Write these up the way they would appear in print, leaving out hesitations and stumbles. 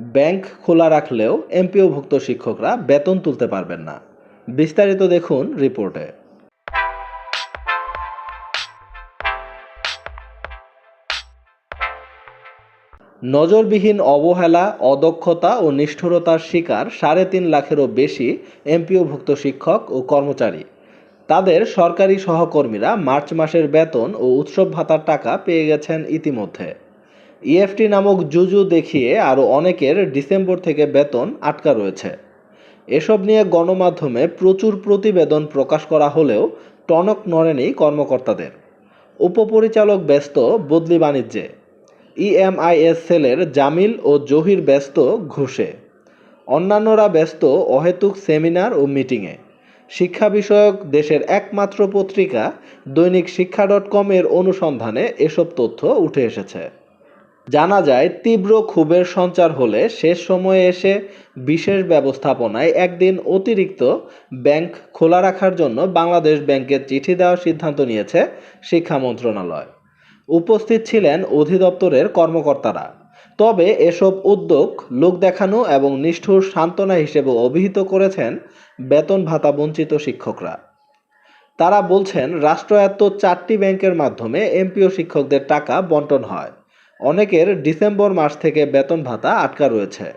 Bank খোলা রাখলেও এমপিওভুক্ত শিক্ষকরা বেতন তুলতে পারবেন না। বিস্তারিত দেখুন রিপোর্টে। নজরবিহীন অবহেলা, অদক্ষতা ও নিষ্ঠুরতার শিকার ৩.৫ লাখেরও বেশি এমপিওভুক্ত শিক্ষক ও কর্মচারী। তাদের সরকারি সহকর্মীরা মার্চ মাসের বেতন ও উৎসব ভাতার টাকা পেয়ে গেছেন ইতিমধ্যে। ইএফটি নামক জুজু দেখিয়ে আরও অনেকের ডিসেম্বর থেকে বেতন আটকা রয়েছে। এসব নিয়ে গণমাধ্যমে প্রচুর প্রতিবেদন প্রকাশ করা হলেও টনক নড়েনি কর্মকর্তাদের। উপপরিচালক ব্যস্ত বদলি বাণিজ্যে, ইএমআইএস সেলের জামিল ও জহির ব্যস্ত ঘুষে, অন্যান্যরা ব্যস্ত অহেতুক সেমিনার ও মিটিংয়ে। শিক্ষা বিষয়ক দেশের একমাত্র পত্রিকা দৈনিক শিক্ষা.com এর অনুসন্ধানে এসব তথ্য উঠে এসেছে। জানা যায়, তীব্র ক্ষোভের সঞ্চার হলে শেষ সময়ে এসে বিশেষ ব্যবস্থাপনায় একদিন অতিরিক্ত ব্যাংক খোলা রাখার জন্য বাংলাদেশ ব্যাংকে চিঠি দেওয়ার সিদ্ধান্ত নিয়েছে শিক্ষা মন্ত্রণালয়। উপস্থিত ছিলেন অধিদপ্তরের কর্মকর্তারা। তবে এসব উদ্যোগ লোক দেখানো এবং নিষ্ঠুর সান্ত্বনা হিসেবে অভিহিত করেছেন বেতন ভাতা বঞ্চিত শিক্ষকরা। তারা বলছেন, রাষ্ট্রায়ত্ত 4টি ব্যাংকের মাধ্যমে এমপিও শিক্ষকদের টাকা বন্টন হয়। অনেকের ডিসেম্বর মাস থেকে বেতন ভাতা আটকা রয়েছে।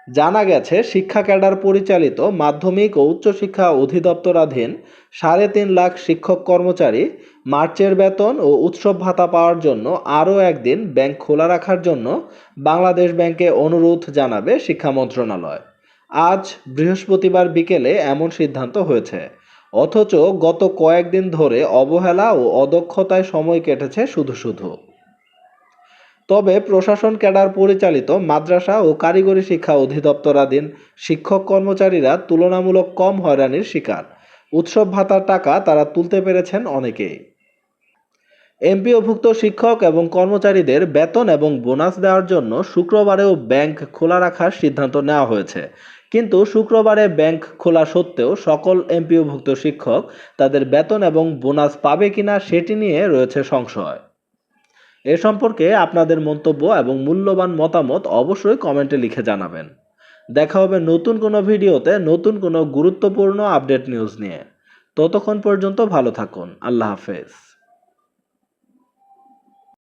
জানা গেছে, শিক্ষা ক্যাডার পরিচালিত মাধ্যমিক ও উচ্চশিক্ষা অধিদপ্তরাধীন ৩.৫ লাখ শিক্ষক কর্মচারী মার্চের বেতন ও উৎসব ভাতা পাওয়ার জন্য আরও একদিন ব্যাংক খোলা রাখার জন্য বাংলাদেশ ব্যাংকে অনুরোধ জানাবে শিক্ষা মন্ত্রণালয়। আজ বৃহস্পতিবার বিকেলে এমন সিদ্ধান্ত হয়েছে। অথচ গত কয়েকদিন ধরে অবহেলা ও অদক্ষতায় সময় কেটেছে শুধু। তবে প্রশাসন ক্যাডার পরিচালিত মাদ্রাসা ও কারিগরি শিক্ষা অধিদপ্তরাধীন শিক্ষক কর্মচারীরা তুলনামূলক কম হয়রানির শিকার। উৎসব ভাতার টাকা তারা তুলতে পেরেছেন অনেকেই। এমপিওভুক্ত শিক্ষক এবং কর্মচারীদের বেতন এবং বোনাস দেওয়ার জন্য শুক্রবারেও ব্যাংক খোলা রাখার সিদ্ধান্ত নেওয়া হয়েছে। কিন্তু শুক্রবারে ব্যাংক খোলা সত্ত্বেও সকল এমপিওভুক্ত শিক্ষক তাদের বেতন এবং বোনাস পাবে কিনা সেটি নিয়ে রয়েছে সংশয়। এ সম্পর্কে আপনাদের মন্তব্য এবং মূল্যবান মতামত অবশ্যই কমেন্টে লিখে জানাবেন। দেখা হবে নতুন কোনো ভিডিওতে নতুন কোনো গুরুত্বপূর্ণ আপডেট নিউজ নিয়ে। ততক্ষণ পর্যন্ত ভালো থাকুন। আল্লাহ হাফেজ।